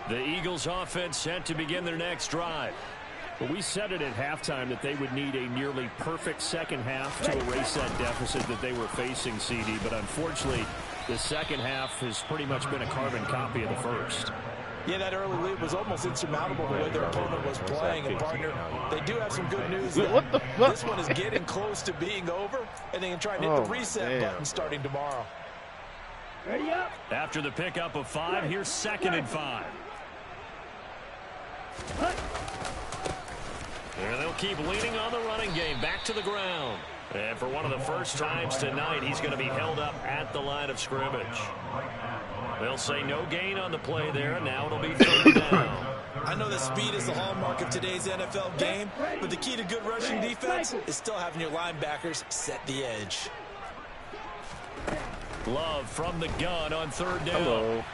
The Eagles offense set to begin their next drive. But we said it at halftime that they would need a nearly perfect second half to erase that deficit that they were facing, CD. But unfortunately, the second half has pretty much been a carbon copy of the first. Yeah, that early lead was almost insurmountable the way their opponent was playing. And, partner, they do have some good news. What the fuck? This one is getting close to being over, and they can try and hit the reset button starting tomorrow. Ready up. After the pickup of 5, here's 2nd and 5. And they'll keep leaning on the running game. Back to the ground. And for one of the first times tonight, he's going to be held up at the line of scrimmage. They'll say no gain on the play there, and now it'll be 3rd down. I know that speed is the hallmark of today's NFL game, but the key to good rushing defense is still having your linebackers set the edge. Love from the gun on 3rd down. Hello.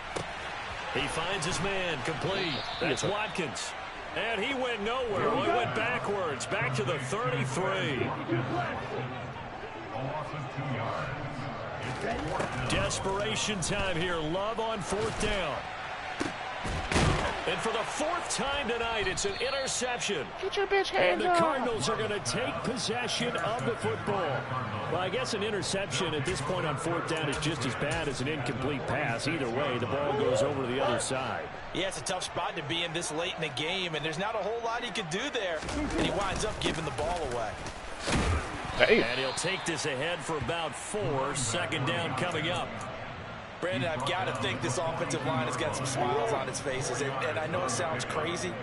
He finds his man complete. That's Watkins. And he went nowhere. Well, he went backwards. Back to the 33. A loss of 2 yards. Desperation time here. Love on 4th down. And for the 4th time tonight, it's an interception. Get your bitch hands And the off. Cardinals are going to take possession of the football. Well, I guess an interception at this point on 4th down is just as bad as an incomplete pass. Either way, the ball goes over to the other side. Yeah, it's a tough spot to be in this late in the game, and there's not a whole lot he could do there. And he winds up giving the ball away. Hey. And he'll take this ahead for about 4. 2nd down coming up. Brandon, I've got to think this offensive line has got some smiles on its faces. And I know it sounds crazy,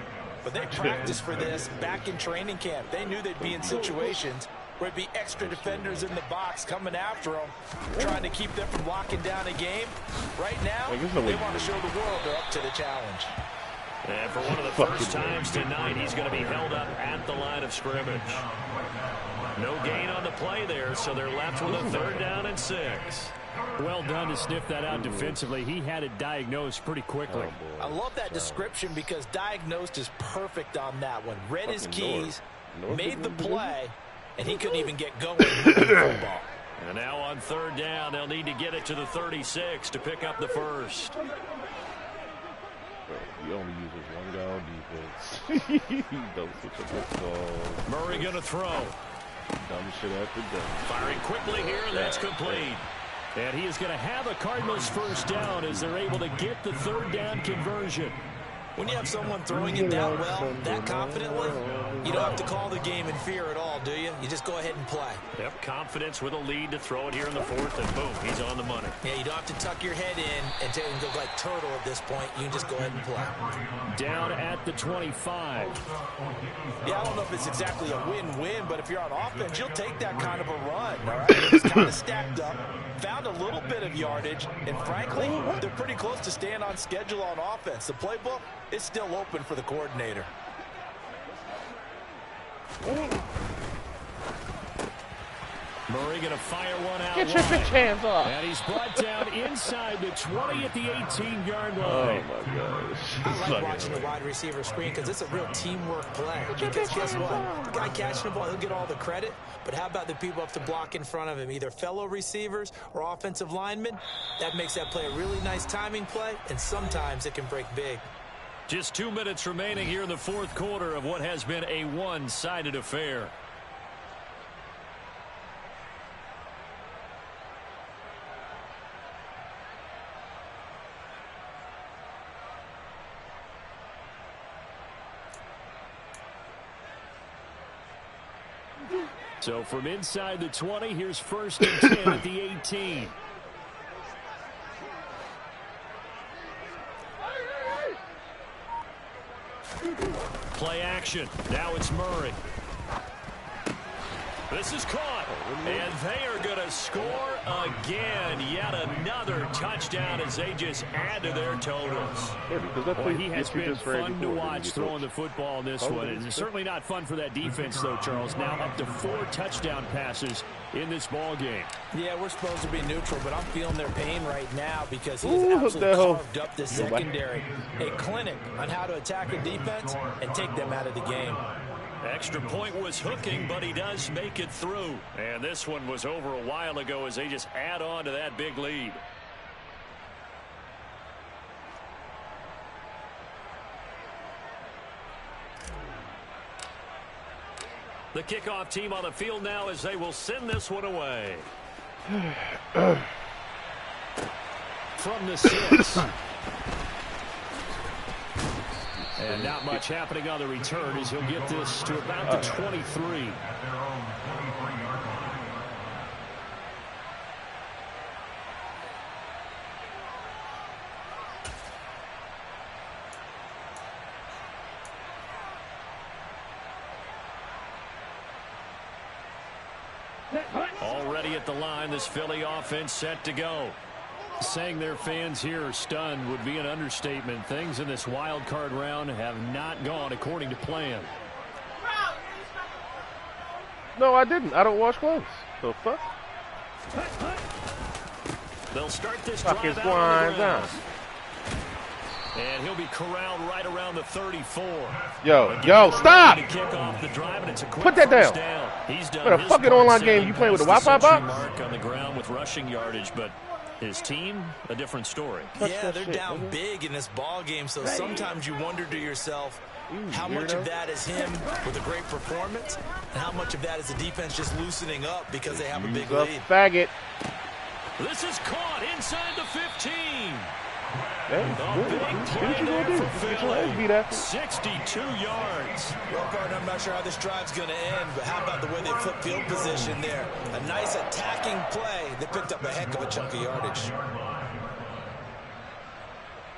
but they practiced for this back in training camp. They knew they'd be in situations where it'd be extra defenders in the box coming after them, trying to keep them from locking down a game. Right now, they want to show the world they're up to the challenge. And for one of the first times tonight, he's going to be held up at the line of scrimmage. No gain on the play there, so they're left with a 3rd down and 6. Well done to sniff that out defensively. He had it diagnosed pretty quickly. I love that description because diagnosed is perfect on that one. Read his keys, made the play, and he couldn't even get going with the football. And now on 3rd down, they'll need to get it to the 36 to pick up the first. He only uses one guy on defense. He don't switch up the ball. Murray going to throw. Dumb shit after dumb. Firing quickly here, and that's complete. And he is going to have a Cardinals first down as they're able to get the 3rd down conversion. When you have someone throwing it that well, that confidently, you don't have to call the game in fear at all, do you? You just go ahead and play. Yep, confidence with a lead to throw it here in the 4th, and boom, he's on the money. Yeah, you don't have to tuck your head in and go like turtle at this point. You can just go ahead and play. Down at the 25. Yeah, I don't know if it's exactly a win-win, but if you're on offense, you'll take that kind of a run, all right? It's kind of stacked up, found a little bit of yardage, and frankly, they're pretty close to staying on schedule on offense. The playbook is still open for the coordinator. Murray going to fire one out. Get your bitch hands off. And he's brought down inside the 20 at the 18-yard line. Oh, my gosh. I like watching the wide receiver screen because it's a real teamwork play. Because guess what? The guy catching the ball, he'll get all the credit. But how about the people up to block in front of him, either fellow receivers or offensive linemen? That makes that play a really nice timing play, and sometimes it can break big. Just 2 minutes remaining here in the fourth quarter of what has been a one-sided affair. So from inside the 20, here's 1st and 10 at the 18. Play action. Now it's Murray. This is caught, and they are going to score again. Yet another touchdown as they just add to their totals. Well, he has been fun to watch throwing the football in this one. It's certainly not fun for that defense, though, Charles. Now up to 4 touchdown passes in this ball game. Yeah, we're supposed to be neutral, but I'm feeling their pain right now because he's absolutely carved up the secondary. A clinic on how to attack a defense and take them out of the game. Extra point was hooking, but he does make it through. And this one was over a while ago as they just add on to that big lead. The kickoff team on the field now as they will send this one away. From the 6. And not much happening on the return as he'll get this to about the 23. Already at the line, this Philly offense set to go. Saying their fans here are stunned would be an understatement. Things in this wild card round have not gone according to plan. No, I didn't. I don't watch close. The fuck? They'll start this drive out on the ground. And he'll be corralled right around the 34. Yo, stop! Put that down. He's done what a fucking online game you playing with the Wi-Fi box? Mark on the ground with rushing yardage, but his team, a different story. Yeah, they're down big in this ball game, so sometimes you wonder to yourself, how much of that is him with a great performance, and how much of that is the defense just loosening up because they have a big lead. Faggot. This is caught inside the 15. Hey, what you gonna do? Get your ass beat after. 62 yards. Well, partner, I'm not sure how this drive's going to end, but how about the way they flip field position there? A nice attacking play. They picked up a heck of a chunk of yardage.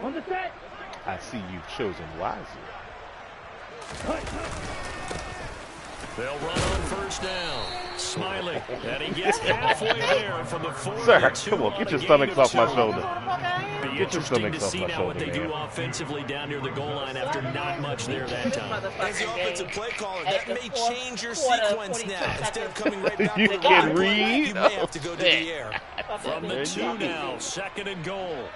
On the set. I see you've chosen wisely. They'll run on 1st down. Smiling, and he gets halfway there from the 4. Sir, come on, get your stomachs off my shoulder. Be interesting to see now what they do offensively down near the goal line after not much there that time. As the offensive play caller, that may change your sequence now. Instead of coming right back you to the can line, read. you may have to go to the air. From the 2 now, 2nd and goal.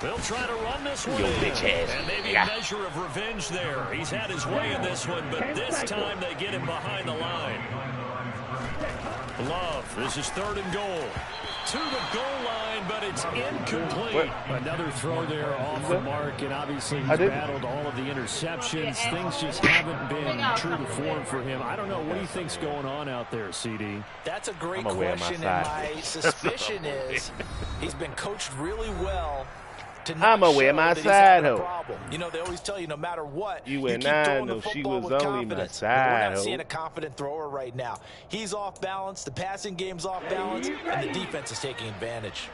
They'll try to run this one in, and maybe a measure of revenge there. He's had his way in this one, but this time they get him behind the line. Love, this is 3rd and goal. To the goal line, but it's incomplete. Another throw there off the mark, and obviously he's battled all of the interceptions. Things just haven't been true to form for him. I don't know. What do you think's going on out there, CD? That's a great question, and my suspicion is he's been coached really well. I'm gonna wear my side hoe. You know, they always tell you no matter what, you keep throwing the football with confidence. We're not seeing a confident thrower right now. He's off balance, the passing game's off balance, and the defense is taking advantage.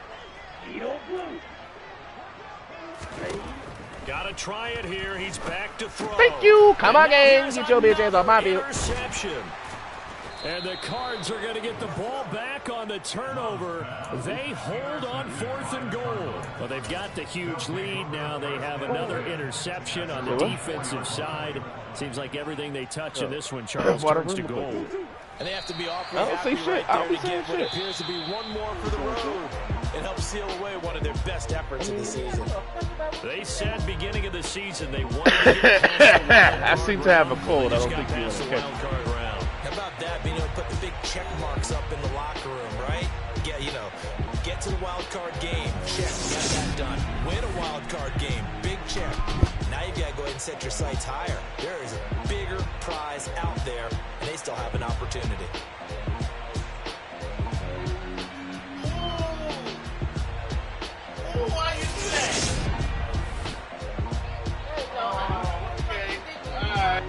Gotta try it here. He's back to throw. Thank you. Come on, game. Get your bitch ass off my field. Interception. And the Cards are going to get the ball back on the turnover. They hold on 4th and goal. Well, they've got the huge lead. Now they have another interception on the defensive side. Seems like everything they touch in this one, Charles, turns to goal. And they have to be awfully I don't happy see shit. right there I don't to see get what shit. appears to be one more for the road and help seal away one of their best efforts of the season. They said beginning of the season they wanted to get past the I seem to have a cold. I don't think you want to catch wild card round. How about that, being able to put the big check marks up in the locker room, right? Get to the wild card game. Check, got that done. Win a wild card game. Big check. Now you've got to go ahead and set your sights higher. There is a bigger prize out there, and they still have an opportunity. Why you do that? Okay. All right.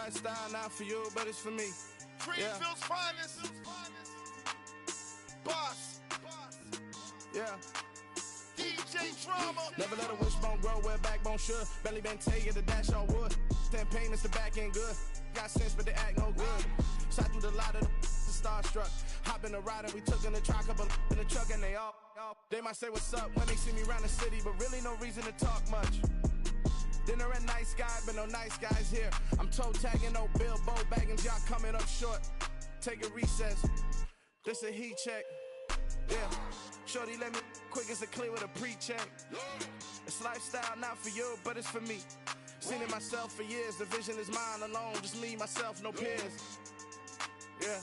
lifestyle not for you, but it's for me. Greenfield's finest. Boss. Yeah. DJ Drama. Never let a wishbone grow where a backbone should. Belly been taken to dash on wood. 10 payments, the back end good. Got sense, but they act no good. Shot through the lot of the starstruck. Hop in the ride and we took in the truck, couple in the truck and they all. They might say what's up when they see me around the city, but really no reason to talk much. Dinner at nice guy, but no nice guys here. I'm toe tagging, no Bilbo bagging, y'all coming up short. Take a recess. This a heat check. Yeah. Shorty let me quick as a clear with a pre-check. It's lifestyle not for you, but it's for me. Seen it myself for years. The vision is mine alone. Just me, myself, no peers. Yeah.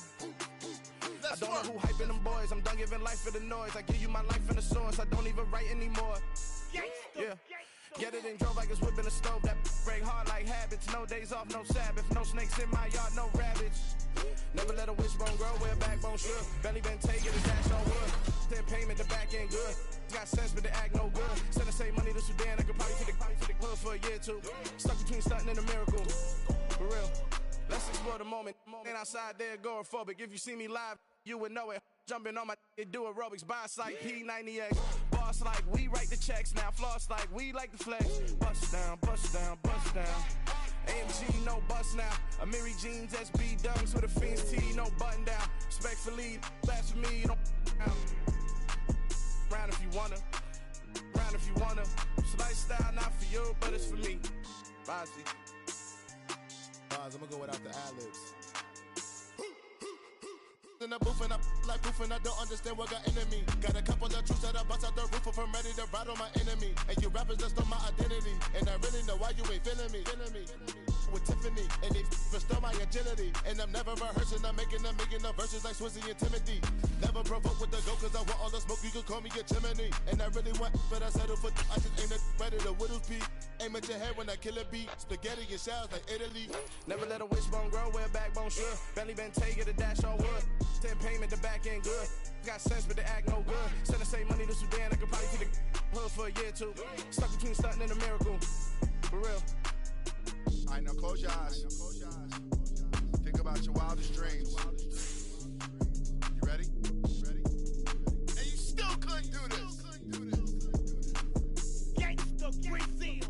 I don't know who hyping them boys. I'm done giving life for the noise. I give you my life in the source. I don't even write anymore. Yeah. Get it and drove like it's whipping a stove. That break hard like habits. No days off, no Sabbath. No snakes in my yard, no rabbits. Never let a wishbone grow where a backbone should. Belly been taken and dash on wood. 10 payment, the back end good. Got sense, but they act no good. Send the same money to Sudan. I could probably take the hood for a year or two. Stuck between stunting and a miracle. For real. Let's explore the moment. Ain't outside there agoraphobic. If you see me live, you would know it. Jumping on my do aerobics. Boss like P90X. Boss like we write the checks now. Floss like we like the flex. Bust down, bust down, bust down. AMG, no bust now. Amiri jeans, SB dunks with a Fiends T, no button down. Respectfully, that's for me, you don't round if you wanna. Round if you wanna. It's lifestyle not for you, but it's for me. Bossy. I'm gonna go without the ad-libs. In the booth and I like proof and I don't understand what got into me. Got a couple of troops that I bust out the roof of, I'm ready to ride on my enemy. And you rappers just stole my identity, and I really know why you ain't feeling me. With Tiffany, and they restore my agility. And I'm never rehearsing, I'm making the verses like Swizzy and Timothy. Never provoke with the go, cause I want all the smoke, you can call me a chimney. And I really want, but I settle for, I just aim it ready to whittles beat. Aim at your head when I kill a beat. Spaghetti and shells like Italy. Never let a wishbone grow where a backbone should. Belly been taken to dash on wood. 10 payment, the back end good. Got sense, but they act no good. Send the same money to Sudan, I could probably take the hood for a year or two. Stuck between stunting and a miracle. For real. Alright, now close your eyes. Think about your wildest dreams. You ready? And you still couldn't do this. Gangsta Brazil.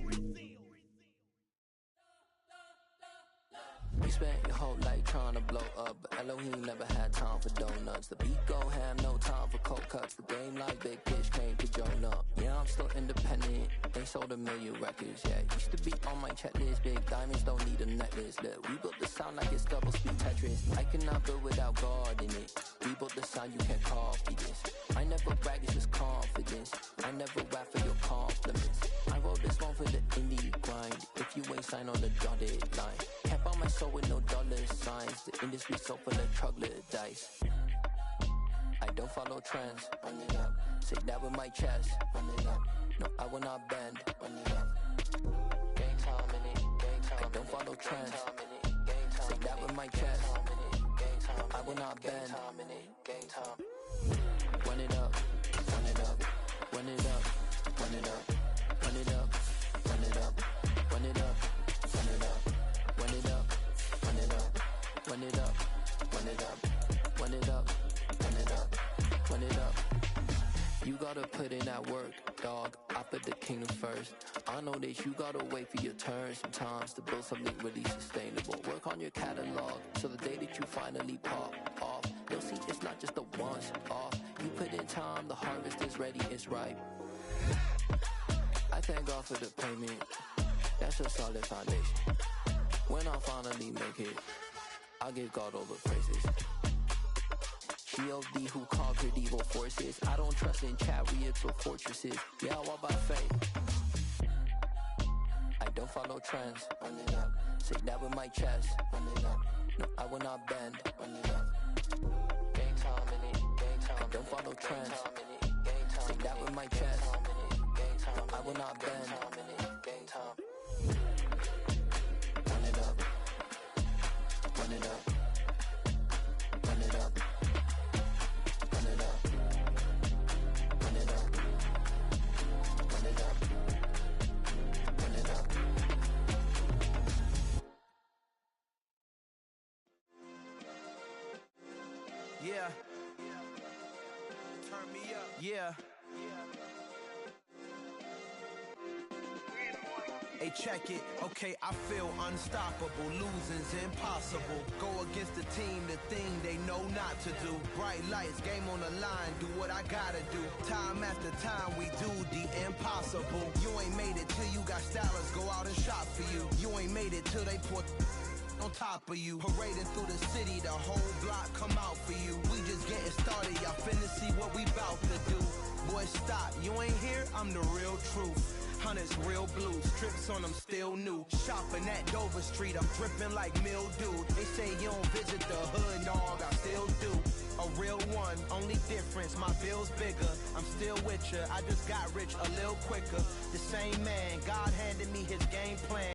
You spent your whole life trying to blow up, but Elohim never had time for donuts. The beat go ham, no time for cold cuts. The game like Big Pitch came to join up. Yeah, I'm still independent. They sold 1 million records, yeah. Used to be on my checklist. Big diamonds don't need a necklace. Look, we built the sound like it's double speed Tetris. I cannot build without God in it. We built the sound, you can't copy this. I never brag, it's just confidence. I never rap for your compliments. I wrote this one for the indie grind. If you ain't signed on the dotted line, can't buy my soul with no dollar signs. The industry so full of troglodytes. I don't follow trends. Run it up. Say that with my chest. Run it up. No, I will not bend. Run it up. Gang time in it. Gang time. I don't follow trends. Say that with my chest. I will not bend. Gang time. Run it up. Run it up. Run it up. Run it up. Run it up. Run it up. Run it up. Run it up. Run it up. Run it up. Run it up. Run it up. Run it up. Run it up. Run it up. You gotta put in that work, dog. I put the kingdom first. I know that you gotta wait for your turn sometimes to build something really sustainable. Work on your catalog, so the day that you finally pop off, you'll see it's not just a once off. You put in time, the harvest is ready, it's ripe. I thank God for the payment. That's a solid foundation. When I finally make it, I'll give God all the praises. G.O.D. who conquered evil forces. I don't trust in chariots or fortresses. Yeah, I walk by faith. I don't follow trends. Run it up. Say that with my chest. Run it up. No, I will not bend. Run it up. Gang time in it. Gang time. I don't follow trends. Say that with my chest. I will not bend. Gang time. Run it up. Run it up. Yeah. Turn me up. Yeah. Hey, check it. Okay, I feel unstoppable. Losing's impossible. Go against the team, the thing they know not to do. Bright lights, game on the line. Do what I gotta do. Time after time, we do the impossible. You ain't made it till you got stylers go out and shop for you. You ain't made it till they put on top of you. Parading through the city, the whole block come out for you. We just getting started, y'all finna see what we bout to do. Boy, stop, you ain't here, I'm the real truth. Hunters real blue, strips on them still new. Shopping at Dover Street, I'm dripping like mildew. They say you don't visit the hood, dog, I still do. A real one, only difference, my bill's bigger. I'm still with ya, I just got rich a little quicker. The same man, God handed me his game plan.